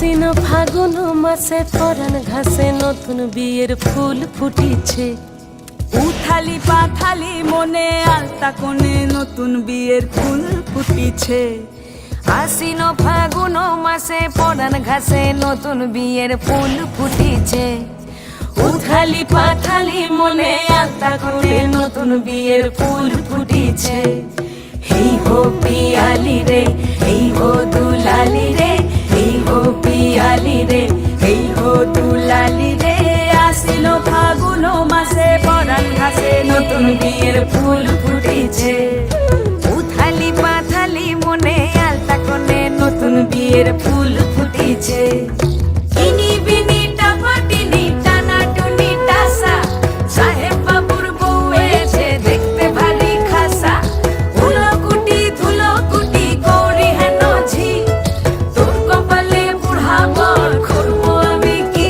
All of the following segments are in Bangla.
আশ্বিন ফাগুন মাসে পরাণ ঘাসে নতুন বিয়ের ফুল ফুটিছে। উথালি পাথালি মনে আলতা কোণে নতুন বিয়ের ফুল ফুটিছে। আশ্বিন ফাগুন মাসে পরাণ ঘাসে নতুন বিয়ের ফুল ফুটিছে। উথালি পাথালি মনে আলতা কোণে নতুন বিয়ের ফুল ফুটিছে। এই হো পিয়ালি রে, এই হো দুলালি রে, এই হো পিয়ালি রে, এই হো দুলালি রে। আশ্বিন ফাগুন মাসে পরাণ ঘাসে নতুন বিয়ের ফুল ফুটিছে। উথালি পাথালি মনে আলতা কোণে নতুন বিয়ের ফুল ফুটিছে। ইনি বিনি টাপাটিনি টানা টুনি টাসা, সাহেব বাবুর বউ এসে দেখতে ভারী খাসা। ধুলো কুটি গৌরী হেন ঝি, তোর কপালে বুড়া বর করবো আমি কি।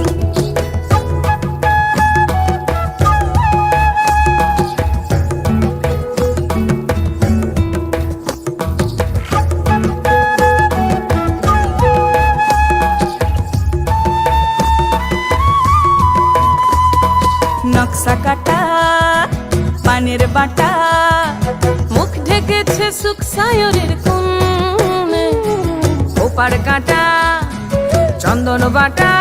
নকশা কাটা পানের বাটা, মুখ ঢেকেছে সুখ সায়রের কোণে। ওপার কাটা চন্দন বাটা,